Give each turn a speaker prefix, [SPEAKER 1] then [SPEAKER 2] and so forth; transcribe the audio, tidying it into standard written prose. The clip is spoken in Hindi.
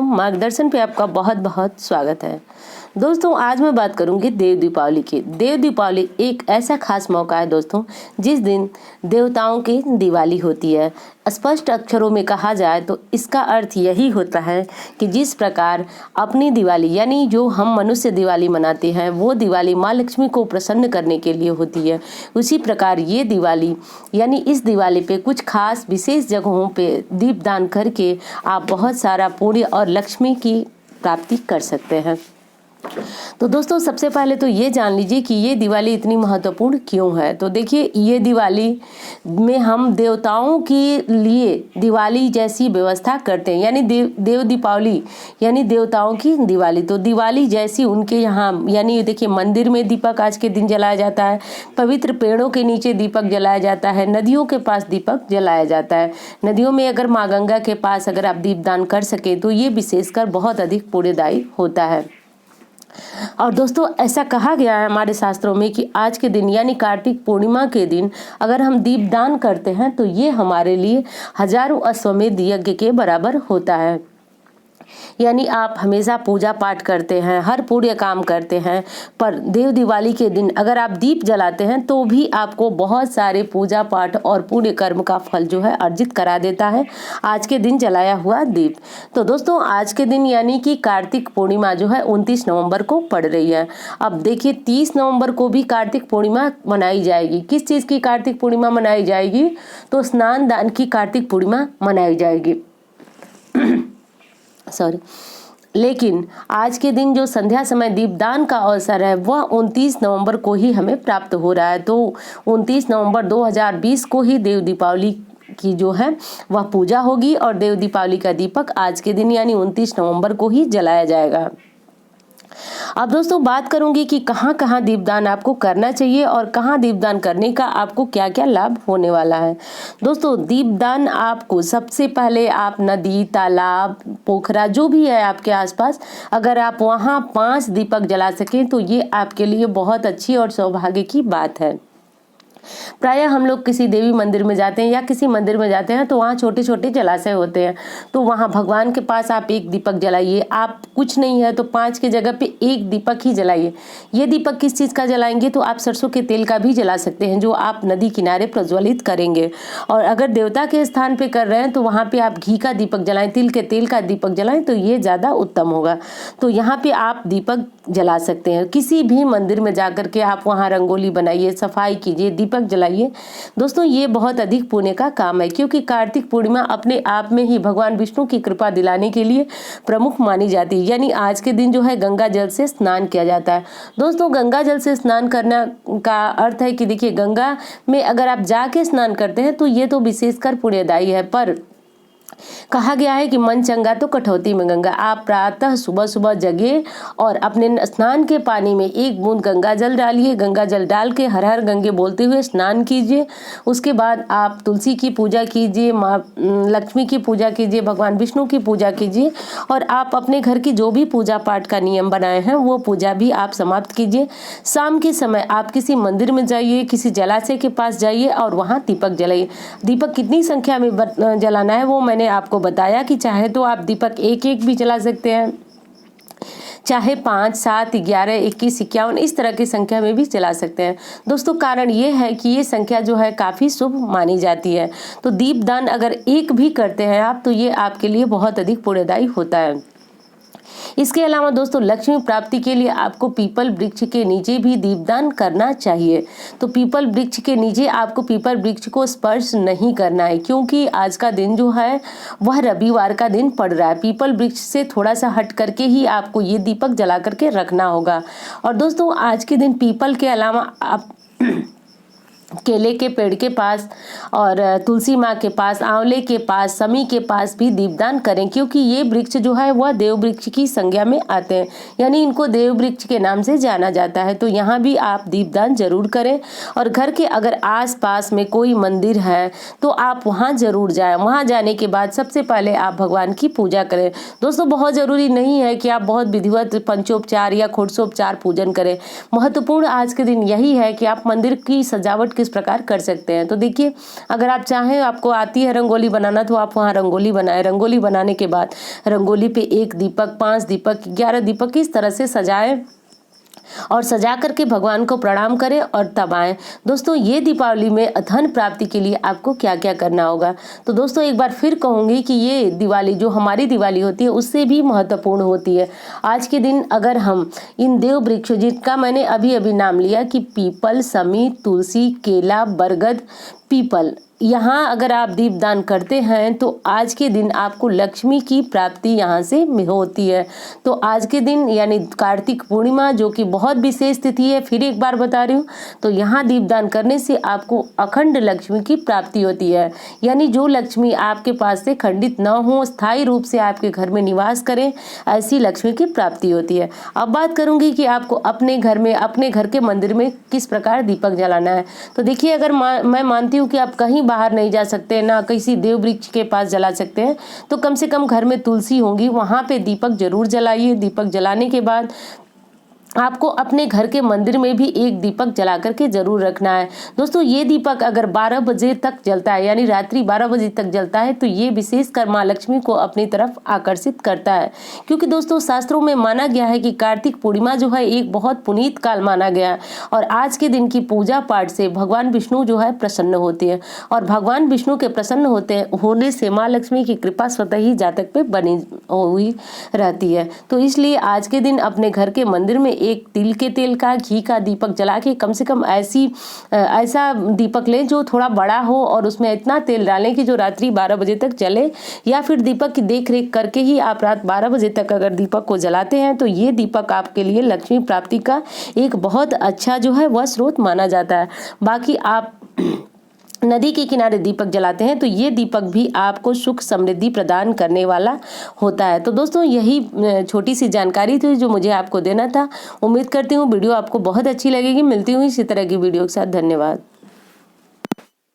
[SPEAKER 1] मार्गदर्शन पे आपका बहुत बहुत स्वागत है। दोस्तों, आज मैं बात करूंगी देव दीपावली की। देव दीपावली एक ऐसा खास मौका है दोस्तों, जिस दिन देवताओं की दिवाली होती है। स्पष्ट अक्षरों में कहा जाए तो इसका अर्थ यही होता है कि जिस प्रकार अपनी दिवाली यानी जो हम मनुष्य दिवाली मनाते हैं वो दिवाली माँ लक्ष्मी को प्रसन्न करने के लिए होती है, उसी प्रकार ये दिवाली यानी इस दिवाली पे कुछ खास विशेष जगहों पे दीपदान करके आप बहुत सारा पुण्य और लक्ष्मी की प्राप्ति कर सकते हैं। तो दोस्तों, सबसे पहले तो ये जान लीजिए कि ये दिवाली इतनी महत्वपूर्ण क्यों है। तो देखिए, ये दिवाली में हम देवताओं के लिए दिवाली जैसी व्यवस्था करते हैं, यानी देव दीपावली यानी देवताओं की दिवाली। तो दिवाली जैसी उनके यहाँ यानी देखिए, मंदिर में दीपक आज के दिन जलाया जाता है, पवित्र पेड़ों के नीचे दीपक जलाया जाता है, नदियों के पास दीपक जलाया जाता है। नदियों में अगर माँ गंगा के पास अगर आप दीपदान कर सके तो ये विशेषकर बहुत अधिक पुण्यदायी होता है। और दोस्तों, ऐसा कहा गया है हमारे शास्त्रों में कि आज के दिन यानी कार्तिक पूर्णिमा के दिन अगर हम दीपदान करते हैं तो ये हमारे लिए हजारों अश्वमेध यज्ञ के बराबर होता है। यानी आप हमेशा पूजा पाठ करते हैं, हर पुण्य काम करते हैं, पर देव दिवाली के दिन अगर आप दीप जलाते हैं तो भी आपको बहुत सारे पूजा पाठ और पुण्य कर्म का फल जो है अर्जित करा देता है आज के दिन जलाया हुआ दीप। तो दोस्तों, आज के दिन यानी कि कार्तिक पूर्णिमा जो है 29 नवंबर को पड़ रही है। अब देखिए, 30 नवंबर को भी कार्तिक पूर्णिमा मनाई जाएगी। किस चीज़ की कार्तिक पूर्णिमा मनाई जाएगी? तो स्नान दान की कार्तिक पूर्णिमा मनाई जाएगी। लेकिन आज के दिन जो संध्या समय दीपदान का अवसर है वह 29 नवंबर को ही हमें प्राप्त हो रहा है। तो 29 नवंबर 2020 को ही देव दीपावली की जो है वह पूजा होगी और देव दीपावली का दीपक आज के दिन यानी 29 नवंबर को ही जलाया जाएगा। अब दोस्तों, बात करूंगी कि कहाँ कहाँ दीपदान आपको करना चाहिए और कहाँ दीपदान करने का आपको क्या क्या लाभ होने वाला है। दोस्तों, दीपदान आपको सबसे पहले आप नदी, तालाब, पोखरा जो भी है आपके आसपास, अगर आप वहाँ 5 दीपक जला सकें तो ये आपके लिए बहुत अच्छी और सौभाग्य की बात है। प्रायः हम लोग किसी देवी मंदिर में जाते हैं या किसी मंदिर में जाते हैं तो वहाँ छोटे छोटे जलाशय होते हैं, तो वहाँ भगवान के पास आप 1 दीपक जलाइए। आप कुछ नहीं है तो 5 की जगह पे 1 दीपक ही जलाइए। ये दीपक किस चीज़ का जलाएंगे? तो आप सरसों के तेल का भी जला सकते हैं, जो आप नदी किनारे प्रज्वलित करेंगे। और अगर देवता के स्थान पे कर रहे हैं तो वहाँ पे आप घी का दीपक जलाएं, तिल के तेल का दीपक जलाएं, तो ये ज़्यादा उत्तम होगा। तो यहाँ पे आप दीपक जला सकते हैं। किसी भी मंदिर में जाकर के आप वहाँ रंगोली बनाइए, सफाई कीजिए, दीपक जलाइए। दोस्तों, ये बहुत अधिक पुण्य का काम है, क्योंकि कार्तिक पूर्णिमा अपने आप में ही भगवान विष्णु की कृपा दिलाने के लिए प्रमुख मानी जाती है। यानी आज के दिन जो है गंगा जल से स्नान किया जाता है। दोस्तों, गंगा जल से स्नान करना का अर्थ है कि देखिए, गंगा में अगर आप जाके स्नान करते हैं तो ये तो विशेषकर पुण्यदायी है, पर कहा गया है कि मन चंगा तो कटौती में गंगा। आप प्रातः सुबह सुबह जगे और अपने स्नान के पानी में 1 बूंद गंगा जल डालिए। गंगा जल डाल के हर हर गंगे बोलते हुए स्नान कीजिए। उसके बाद आप तुलसी की पूजा कीजिए, माँ लक्ष्मी की पूजा कीजिए, भगवान विष्णु की पूजा कीजिए और आप अपने घर की जो भी पूजा पाठ का नियम बनाए हैं वो पूजा भी आप समाप्त कीजिए। शाम के समय आप किसी मंदिर में जाइए, किसी जलाशय के पास जाइए और वहाँ दीपक जलाइए। दीपक कितनी संख्या में जलाना है वो मैंने आपको बताया कि चाहे तो आप दीपक 1-1 भी जला सकते हैं, चाहे 5, 7, 11, 21, 51 इस तरह की संख्या में भी जला सकते हैं। दोस्तों, कारण ये है कि ये संख्या जो है काफ़ी शुभ मानी जाती है। तो दीपदान अगर 1 भी करते हैं आप तो ये आपके लिए बहुत अधिक पुण्यदायी होता है। इसके अलावा दोस्तों, लक्ष्मी प्राप्ति के लिए आपको पीपल वृक्ष के नीचे भी दीपदान करना चाहिए। तो पीपल वृक्ष के नीचे आपको पीपल वृक्ष को स्पर्श नहीं करना है, क्योंकि आज का दिन जो है वह रविवार का दिन पड़ रहा है। पीपल वृक्ष से थोड़ा सा हट करके ही आपको ये दीपक जला करके रखना होगा। और दोस्तों, आज के दिन पीपल के अलावा आप केले के पेड़ के पास और तुलसी माँ के पास, आंवले के पास, समी के पास भी दीपदान करें, क्योंकि ये वृक्ष जो है वह देव वृक्ष की संज्ञा में आते हैं, यानी इनको देव वृक्ष के नाम से जाना जाता है। तो यहाँ भी आप दीपदान जरूर करें। और घर के अगर आस पास में कोई मंदिर है तो आप वहाँ जरूर जाएं। वहाँ जाने के बाद सबसे पहले आप भगवान की पूजा करें। दोस्तों, बहुत जरूरी नहीं है कि आप बहुत विधिवत पंचोपचार या षोडशोपचार पूजन करें। महत्वपूर्ण आज के दिन यही है कि आप मंदिर की सजावट के किस प्रकार कर सकते हैं। तो देखिए, अगर आप चाहें, आपको आती है रंगोली बनाना, तो आप वहाँ रंगोली बनाएं। रंगोली बनाने के बाद रंगोली पे 1 दीपक, 5 दीपक, 11 दीपक इस तरह से सजाएं और सजा करके भगवान को प्रणाम करें और तब आएं। दोस्तों, ये दीपावली में धन प्राप्ति के लिए आपको क्या क्या करना होगा। तो दोस्तों, एक बार फिर कहूँगी कि ये दिवाली जो हमारी दिवाली होती है उससे भी महत्वपूर्ण होती है। आज के दिन अगर हम इन देव वृक्षों, जिनका मैंने अभी अभी नाम लिया कि पीपल, समी, तुलसी, केला, बरगद, पीपल, यहाँ अगर आप दीपदान करते हैं तो आज के दिन आपको लक्ष्मी की प्राप्ति यहाँ से होती है। तो आज के दिन यानी कार्तिक पूर्णिमा, जो कि बहुत विशेष तिथि है, फिर एक बार बता रही हूँ, तो यहाँ दीपदान करने से आपको अखंड लक्ष्मी की प्राप्ति होती है। यानी जो लक्ष्मी आपके पास से खंडित न हो, स्थायी रूप से आपके घर में निवास करें, ऐसी लक्ष्मी की प्राप्ति होती है। अब बात करूंगी कि आपको अपने घर में, अपने घर के मंदिर में किस प्रकार दीपक जलाना है। तो देखिए, अगर मैं मानती हूँ कि आप कहीं बाहर नहीं जा सकते, ना किसी देव वृक्ष के पास जला सकते हैं, तो कम से कम घर में तुलसी होंगी, वहां पे दीपक जरूर जलाइए। दीपक जलाने के बाद आपको अपने घर के मंदिर में भी 1 दीपक जला करके जरूर रखना है। दोस्तों, ये दीपक अगर 12 बजे तक जलता है, यानी रात्रि 12 बजे तक जलता है, तो ये विशेषकर माँ लक्ष्मी को अपनी तरफ आकर्षित करता है। क्योंकि दोस्तों, शास्त्रों में माना गया है कि कार्तिक पूर्णिमा जो है एक बहुत पुनीत काल माना गया है, और आज के दिन की पूजा पाठ से भगवान विष्णु जो है प्रसन्न होते हैं, और भगवान विष्णु के प्रसन्न होने से माँ लक्ष्मी की कृपा स्वतः ही जातक पे बनी हुई रहती है। तो इसलिए आज के दिन अपने घर के मंदिर में एक तिल के तेल का, घी का दीपक जला के, कम से कम ऐसा दीपक लें जो थोड़ा बड़ा हो, और उसमें इतना तेल डालें कि जो रात्रि 12 बजे तक जले, या फिर दीपक की देख रेख करके ही आप रात 12 बजे तक अगर दीपक को जलाते हैं तो ये दीपक आपके लिए लक्ष्मी प्राप्ति का एक बहुत अच्छा जो है वह स्रोत माना जाता है। बाकी आप नदी के किनारे दीपक जलाते हैं तो ये दीपक भी आपको सुख समृद्धि प्रदान करने वाला होता है। तो दोस्तों, यही छोटी सी जानकारी थी जो मुझे आपको देना था। उम्मीद करती हूँ वीडियो आपको बहुत अच्छी लगेगी। मिलती हूँ इसी तरह की वीडियो के साथ। धन्यवाद।